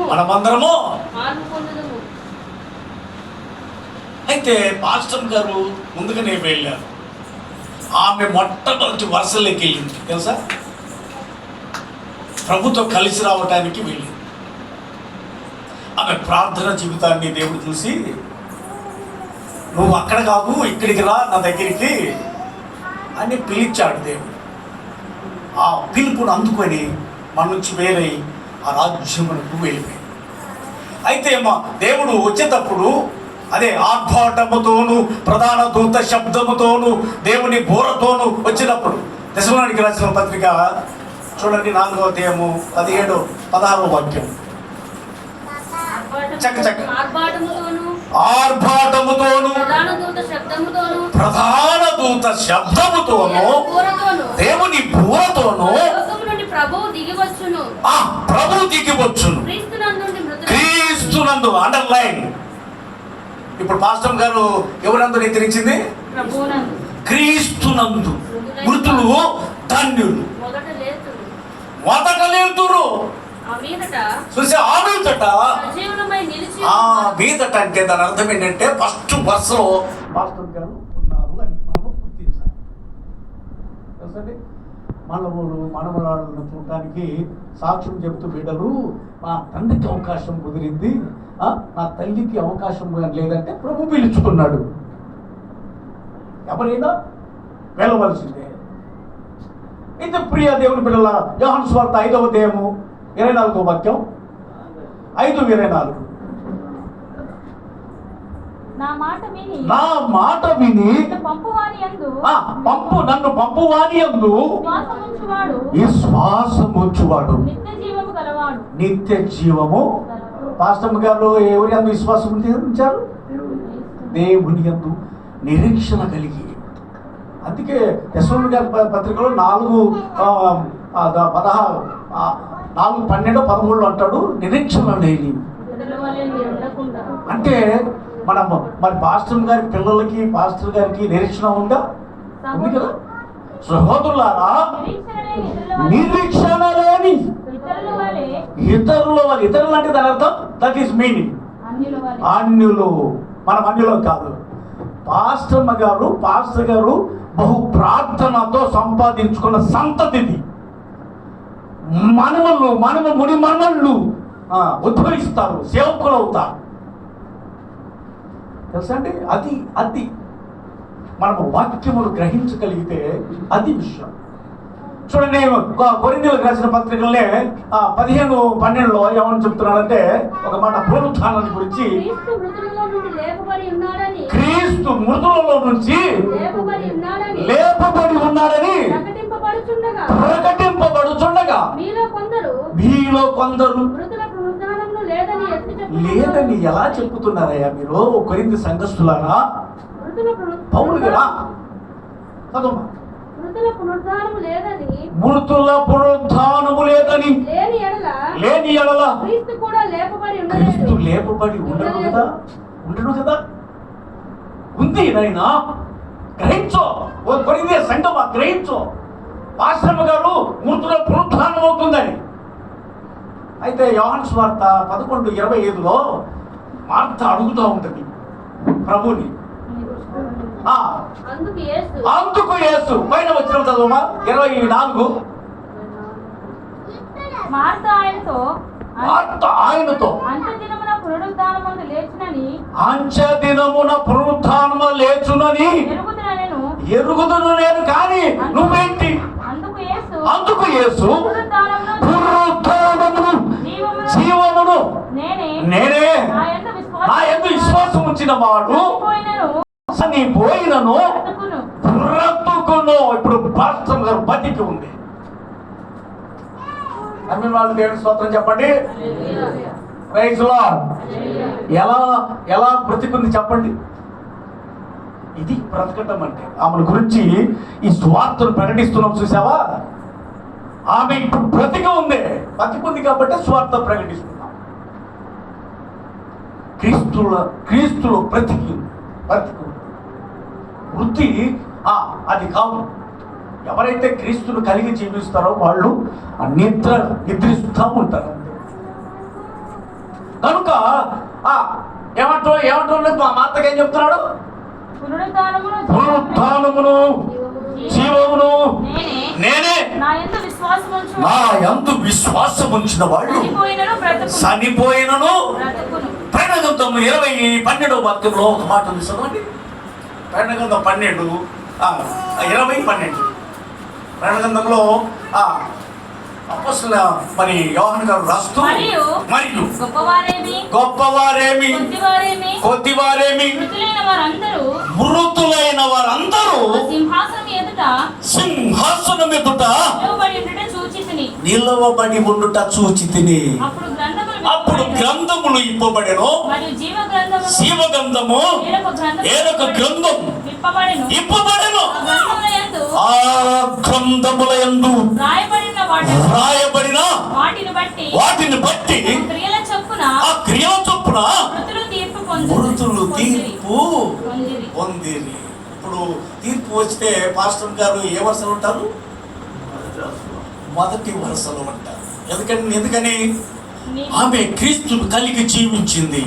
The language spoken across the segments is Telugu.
మనమందరము. అయితే పాస్టర్ గారు ముందుగానే వెళ్ళారు. ఆమె మొట్టమొదటి వరుసలోకి వెళ్ళింది తెలుసా, ప్రభుతో కలిసి రావటానికి వెళ్ళింది. ఆమె ప్రార్థన జీవితాన్ని దేవుడు చూసి, నువ్వు అక్కడ కాదు ఇక్కడికి రా నా దగ్గరికి అని పిలిచాడు దేవుడు. ఆ పిలుపును అందుకొని మన నుంచి వేరే ఆ రాజ్యమునకు వెళ్ళిపోయింది. అయితే మా దేవుడు వచ్చేటప్పుడు అదే ఆర్భాటముతోను ప్రధాన దూత శబ్దముతోను దేవుని బోరతోను వచ్చినప్పుడు, దశలోనికి రాసిన పత్రిక చూడండి 4వ అధ్యాయము 17, 16వ వాక్యం. ఆర్భాటముతోను ప్రధాన దూత శబ్దముతోను దేవుని బోరతోను ప్రభువు దిగి వచ్చును. క్రీస్తునందు అండర్లైన్. ఇప్పుడు పాస్టర్ గారు ఎవరందు నిద్రించింది? క్రీస్తునందు మృతులు ధన్యులు. మొదట లేతురు చూసి ఆ మీదట అంటే దాని అర్థం ఏంటంటే ఫస్ట్ వరుసలో పాస్టర్ గారు ఉన్నారు అని మనం గుర్తించాలి. తెలుసండి, మనవరాళ్ళను చూడటానికి సాక్ష్యం చెబుతూ బిడ్డలు, మా తండ్రికి అవకాశం కుదిరింది, నా తల్లికి అవకాశం లేదంటే ప్రభు పిలుచుకున్నాడు. ఎవరైనా వెళ్ళవలసిందే. అయితే ప్రియ దేవుని బిడ్డల, యోహాను సువార్త 5వ అధ్యాయము 24వ వాక్యం, 5:24. నా మాట విని నన్ను పంపువాని యందు విశ్వాసముంచువాడు నిత్య జీవము. పాస్టర్ గారు ఎవరి యందు విశ్వాసం ఉంచారు? దేవుని యందు నిరీక్షణ కలిగి. అందుకే యశ్వంత్ గారి పత్రికలో 4:12 అంటాడు, నిరీక్షణ లేని. అంటే మరి పాస్టర్ గారి పిల్లలకి పాస్టర్ గారికి నిరీక్షణ ఉందా? ఉంది కదా. సహోదరులారా, నిరీక్షణ లేని ఇతరుల వల్ల, ఇతరులు అంటే దాని అర్థం దట్ ఈస్ మీనింగ్ అన్యులు. మనం అన్యులు కాదు. పాస్టర్ గారు బహు ప్రార్థనతో సంపాదించుకున్న సంతతిది. ముని మనవళ్ళు ఉద్భవిస్తారు, సేవకులు అవుతారు. తెలుసా అండి? అది మనము వాక్యములు గ్రహించగలిగితే అది విషయం. చూడండి, కొరింథీయులకు రాసిన పత్రికలనే 15:12 ఏమని చెప్తున్నాడంటే ఒక మాట పునరుత్థానాన్ని గురించి. క్రీస్తు మృతులలో నుంచి లేపబడి ఉన్నాడని ప్రకటింపబడుచుండగా మీలో కొందరు లేదని ఎలా చెప్పుతున్నారయ్యా మీరు కొరింథీ సంఘస్థులారా? పౌలు కదా మృతుల పునరుద్ధానము లేదని లేని ఎడల క్రీస్తు లేపబడి ఉండడు కదా. ఉంది నాయనా, గ్రహించో. కొరింథీ సంఘమా, గ్రహించో. పాస్టర్ గారు మృతుల పునరుద్ధానం అవుతుందని. అయితే యోహాను సువార్త 11:25లో మార్త అడుగుతూ ఉంటుంది ప్రభుని. అందుకు యేసు పైన వచ్చిన చదువుమా 24. మార్త ఆయనతో అంచెదినమున పునరుద్ధానము లేచునని ఎరుగుదును నేను, కానీ నువ్వేంటి? అందుకు యేసు పునరుద్ధానమును జీవమును నేనే, నా యందు విశ్వాసం ఉంచిన వాడు పోయినను బ్రతుకును. ఇప్పుడు పాస్టర్ గారు బతికి ఉంది. అన్ని వాళ్ళు దేవుని స్తోత్రం చెప్పండి. Praise Lord. ఎలా బ్రతికుంది చెప్పండి. ఇది బ్రతకటం అంటే. ఆమె గురించి ఈ స్వార్థను ప్రకటిస్తున్నాం చూసావా? ఆమె ఇప్పుడు బ్రతికి ఉంది, బతికుంది కాబట్టి స్వార్థ ప్రకటిస్తున్నాం. క్రీస్తులో బ్రతికి వృత్తి అది కాదు. ఎవరైతే క్రీస్తును కలిగి జీవిస్తారో వాళ్ళు నిద్రిస్తూ ఉంటారు. ఏమంటాడు మా మాతకి ఏం చెప్తున్నాడు? పునరుత్థానమును జీవమును నేనే, నా యందు విశ్వాసం ఉంచిన వాళ్ళు చనిపోయినను ప్రకటన గ్రంథం 20:12 వాక్యంలో ఒక మాట ఉంది చదవండి. ప్రకటన గ్రంథం 20:12 ప్రకటన గ్రంథంలో అపోస్తలుల మరి యోహాను గారు రాస్తూ మరియు గొప్పవారేమి కొద్దివారేమి మృతులైన వారందరూ సింహాసనం ఎదుట నిలవబడి ఉండుట చూచితిని. అప్పుడు గ్రంథములు ఇప్పబడెను, జీవ గ్రంథము ఏరొక గ్రంథం ఇప్పబడెను. ఆ గ్రంథముల యందు రాయబడిన వాటిని బట్టి ఆ క్రియల చొప్పున మృతులు తీర్పు పొందిరి. ఇప్పుడు తీర్పు వస్తే పాస్టర్ గారు ఏ వరుసలో ఉంటారు? మొదటి వరుసలో ఉంటారు. ఎందుకని ఆమె క్రీస్తును కలిగి జీవించింది.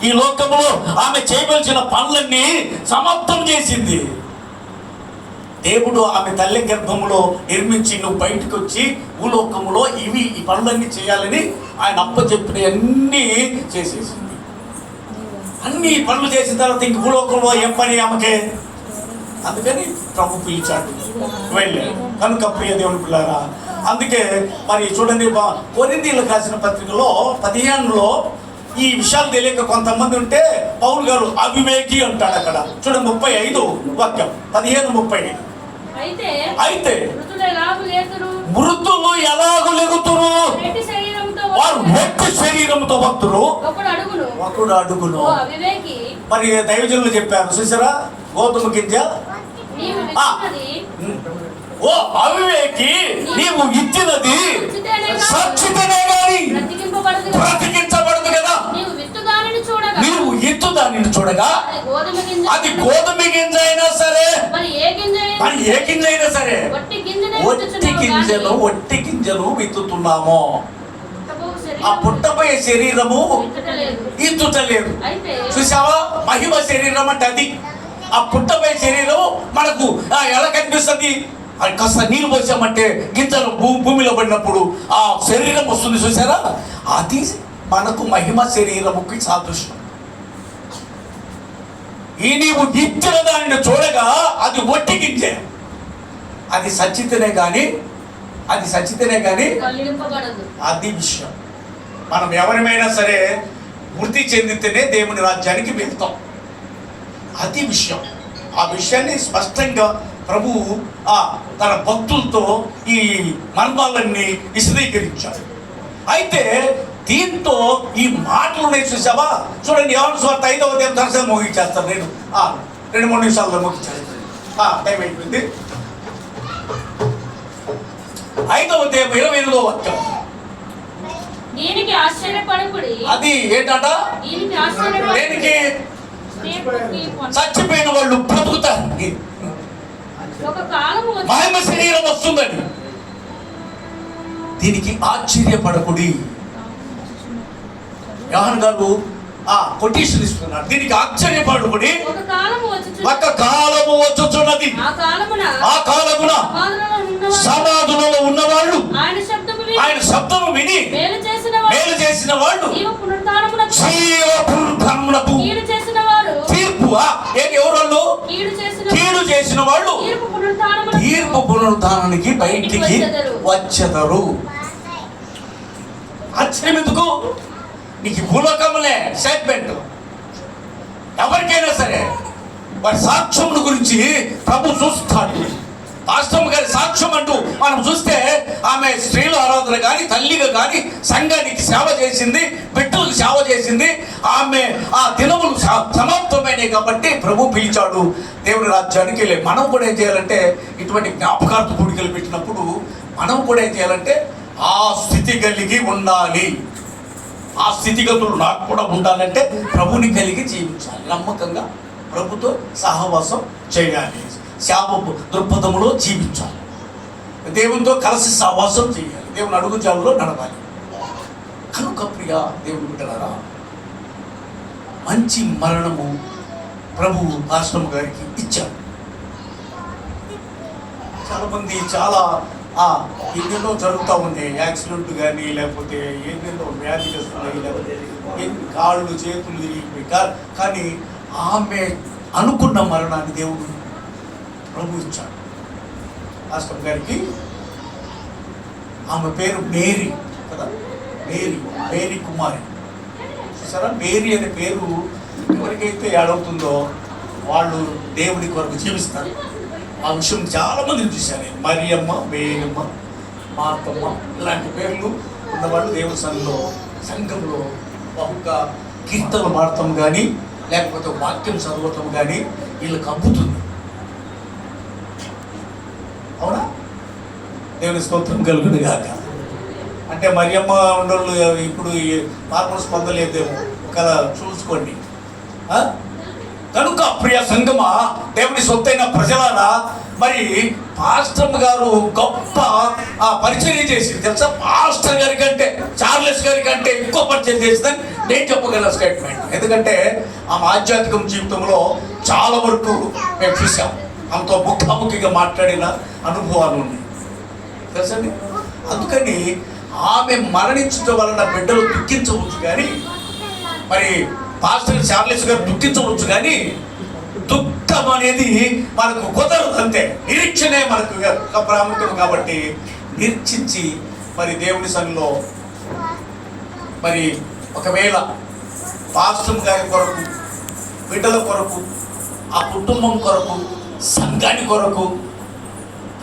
ఈ లోకంలో ఆమె చేయవలసిన పనులన్నీ సమాప్తం చేసింది. దేవుడు ఆమె తల్లి గర్భములో నిర్మించి నువ్వు బయటకు వచ్చి భూలోకములో ఈ పనులన్నీ చేయాలని ఆయన అప్పచెప్పిన అన్నీ చేసేసింది. అన్ని పనులు చేసిన తర్వాత ఇంక భూలోకంలో ఏం పని ఆమెకే? అందుకని ప్రభు పిలిచాడు, వెళ్ళే కనుక ప్రియ దేవుని పిల్లారా. అందుకే మరి చూడండి, కొరింథీయులకు రాసిన పత్రికలో 15లో ఈ విషయాలు తెలియక కొంతమంది ఉంటే పౌలు గారు అవివేకి అంటాడు. అక్కడ చూడండి 35 వాక్యం 15:35. అయితే మృతులు ఎలాగు లెగుతురు? వారు వ్యక్తి శరీరంతో వస్తురు, ఒకడు అడుగును. మరి దైవజనులు చెప్పారు చూసారా, గోధుమ గింజ ఓ అవివేకి, నీవు ఇచ్చినది సచ్చితనే గాని బ్రతికించబడదు కదా. నీవు ఎత్తు దానిని చూడగా అది గోధుమ గింజ అయినా సరే, మరి ఏ గింజ అయినా సరే, ఒట్టి గింజను విత్తుతున్నాము. ఆ పుట్టబోయే శరీరము ఇత్తుటలేదు. చూసావా, మహిమ శరీరం అంటే అది. ఆ పుట్టబోయే శరీరం మనకు ఎలా కనిపిస్తుంది? కాస్త నీళ్ళు పోసామంటే గింజలు భూమిలో పడినప్పుడు ఆ శరీరం వస్తుంది చూసారా, అది మనకు మహిమ శరీరముకి సాదృశ్యం. ఈ నీవు ఇచ్చిన దానిని చూడగా అది ఒట్టి గింజ, అది సచ్చితేనే కానీ అది విషయం. మనం ఎవరిమైనా సరే వృద్ధి చెందితేనే దేవుని రాజ్యానికి వెళ్తాం. అది విషయం. ఆ విషయాన్ని స్పష్టంగా ప్రభువు తన భక్తులతో ఈ మర్మాలన్నీ విశదీకరించాడు. అయితే దీంతో ఈ మాటలు నేను చూసావా, చూడండి యోహాను సువార్త 5వ అధ్యాయం తరచుగా ముగించేస్తాను నేను. 2-3 నిమిషాల్లో ముగించేస్తాను, టైం అయిపోయింది. 5వ అధ్యాయం 28వ వాక్యం. అది ఏంటంట? దేనికి? చచ్చిపోయిన వాళ్ళు బ్రతుకుతారు, మహిమ శరీరం వస్తుందని. దీనికి ఆశ్చర్యపడకుడి. యోహాను గారు కొటేషన్ ఇస్తున్నారు. దీనికి ఆశ్చర్యపడకుడి, ఒక కాలము వచ్చుచున్నది, ఆ కాలమున సమాధులలో ఉన్నవాళ్ళు ఆయన శబ్దము విని మేలు చేసిన వాళ్ళు జీవ పునరుత్థానమునకు తీర్పు. ఎవరు? కీడు చేసిన వాళ్ళు తీర్పు పునరుత్థానానికి బయటికి వచ్చెదరు. ఆశ్చర్యం ఎందుకు? నీకు భూలోకములే స్టేట్మెంట్. ఎవరికైనా సరే వారి సాక్ష్యముల గురించి ప్రభు చూస్తాడు. పాస్టమ్ గారి సాక్ష్యం అంటూ మనం చూస్తే ఆమె స్త్రీల ఆరాధన కానీ, తల్లిగా కానీ సంఘానికి సేవ చేసింది, బిడ్డలకు సేవ చేసింది. ఆమె ఆ దినములు సమాప్తమైనవి కాబట్టి ప్రభు పిలిచాడు దేవుని రాజ్యానికి వెళ్ళి. మనం కూడా ఏం చేయాలంటే, ఇటువంటి జ్ఞాపకార్థ కూడికలు పెట్టినప్పుడు మనం కూడా ఏం చేయాలంటే ఆ స్థితి కలిగి ఉండాలి. ఆ స్థితిగతులు నాకు కూడా ఉండాలంటే ప్రభుని కలిగి జీవించాలి, నమ్మకంగా ప్రభుతో సహవాసం చేయాలి, శాప దృక్పథంలో జీవించాలి, దేవునితో కలిసి సహవాసం చేయాలి, దేవుని అడుగుజాలలో నడవాలి. కనుక ప్రియ దేవుని బిడ్డలారా, మంచి మరణము ప్రభువు పాస్టమ్ గారికి ఇచ్చారు. చాలామంది చాలా ఎన్నెన్నో జరుగుతూ ఉన్నాయి, యాక్సిడెంట్ కానీ లేకపోతే ఎన్నెన్నో వ్యాధిగ్రస్తులు లేకపోతే కాళ్ళు చేతులు తిరిగిపోయి, కానీ ఆమె అనుకున్న మరణాన్ని దేవుడు ప్రభు ఇచ్చాడు పాస్టమ్ గారికి. ఆమె పేరు మేరీ కదా, మేరీ కుమారి. చూసారా, మేరీ అనే పేరు ఎవరికైతే ఏడవుతుందో వాళ్ళు దేవుడి కొరకు జీవిస్తారు. ఆ విషయం చాలామందిని చూశాను నేను. మరియమ్మ, మేరమ్మ, మార్తమ్మ ఇలాంటి పేర్లు ఉన్నవాళ్ళు దేవుడి సంఘంలో బహుగా కీర్తనలు పాడటం కానీ లేకపోతే వాక్యం చదవటం కానీ వీళ్ళకి అబ్బుతుంది. అవునా? దేవుని స్తోత్రం కలుగును గాక. అంటే మరియమ్మ ఉండోళ్ళు ఇప్పుడు మార్పులు పొందలేదేమో, కదా చూసుకోండి. కనుక ప్రియ సంగమా, దేవుని సొత్తైన ప్రజలారా, మరి పాస్టర్ గారు గొప్ప పరిచయం చేసింది తెలుసా. పాస్టర్ గారి కంటే, చార్లెస్ గారి కంటే ఎక్కువ పరిచయం చేసిందని నేను చెప్పగల స్టేట్మెంట్. ఎందుకంటే ఆమె ఆధ్యాత్మిక జీవితంలో చాలా వరకు మేము చూసాం. ఆమెతో ముఖాముఖిగా మాట్లాడిన అనుభవాలు ఉన్నాయి తెలుసండి. అందుకని ఆమె మరణించడం వలన బిడ్డలు దుఃఖించవచ్చు, కానీ మరి పాస్టర్ చార్లెస్ గారు దుఃఖించవచ్చు, కానీ దుఃఖం అనేది మనకు కుదరదు. అంతే, నిరీక్షణే మనకు ప్రాముఖ్యం. కాబట్టి నిరీక్షించి మరి దేవుని సన్నిలో మరి ఒకవేళ పాస్టర్ గారి కొరకు, బిడ్డల కొరకు, ఆ కుటుంబం కొరకు, సంఘాని కొరకు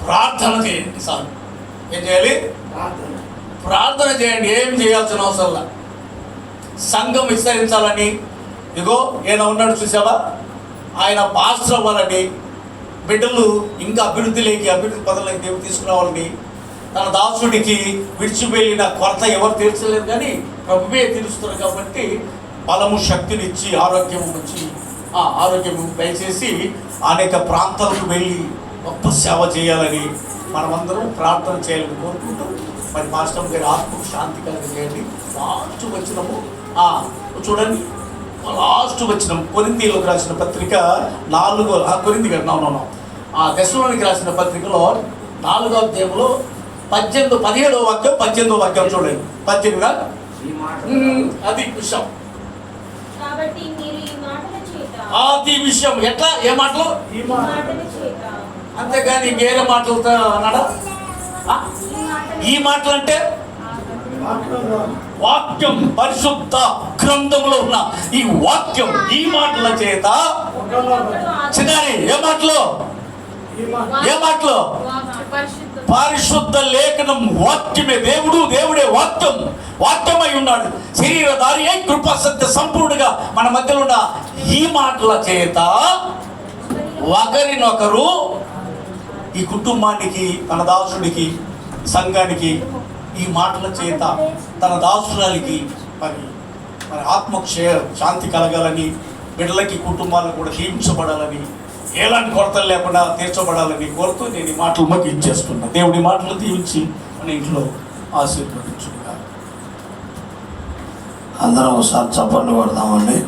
ప్రార్థన చేయండి. సార్ ఏం చేయాలి? ప్రార్థన చేయండి. ఏం చేయాల్సిన అవసరం లేదు. సంఘం విస్తరించాలని, ఇగో ఈయన ఉన్నాడు చూసావా, ఆయన పాస్టర్ అవ్వాలని, బిడ్డలు ఇంకా అభివృద్ధి పదవులకి దేవుడు తీసుకురావాలని, తన దాసుడికి విడిచిపోయిన కొరత ఎవరు తీర్చలేరు కానీ ప్రభువే తీరుస్తున్నారు. కాబట్టి బలము, శక్తినిచ్చి, ఆరోగ్యము దయచేసి అనేక ప్రాంతాలకు వెళ్ళి గొప్ప సేవ చేయాలని మనమందరం ప్రార్థన చేయాలని కోరుకుంటూ, మరి పాస్టర్ గారి ఆత్మకు శాంతి కలిగేయండి. లాస్ట్ వచ్చినము చూడండి, లాస్ట్ వచ్చిన కొరింథీయులకు రాసిన పత్రిక 4 దశలోనికి రాసిన పత్రికలో 4వ అధ్యాయంలో 17వ వాక్యం 18వ వాక్యం చూడండి. 18గా అది విషయం, అది విషయం. ఎట్లా? ఏ మాటలు? అంతేగాని వేరే మాటలతో అన్నాడా? ఈ మాటలు అంటే వాక్యం, పరిశుద్ధ గ్రంథంలో ఉన్న ఈ వాక్యం, ఈ మాటల చేత చిన్నారి ఏ మాటలు? పరిశుద్ధ లేఖనం వాక్యమే. దేవుడే వాక్యమై ఉన్నాడు. శరీరధారి అయి కృపా సత్య సంపూర్ణంగా మన మధ్యలో ఉన్న ఈ మాటల చేత ఒకరినొకరు, ఈ కుటుంబానికి, తన దాసుడికి, సంఘానికి ఈ మాటల చేత తన దాసురాలికి మరి ఆత్మకు శాంతి కలగాలని, బిడ్డలకి, కుటుంబాలకు కూడా దీవించబడాలని, ఎలాంటి కొరతలు లేకుండా తీర్చబడాలని కోరుతూ నేను ఈ మాటలు ముగించేస్తున్నా. దేవుడి మాటలు దీవించి మన ఇంట్లో ఆశీర్వదించుగా. అందరం ఒకసారి చప్పట్లు కొడదామండి.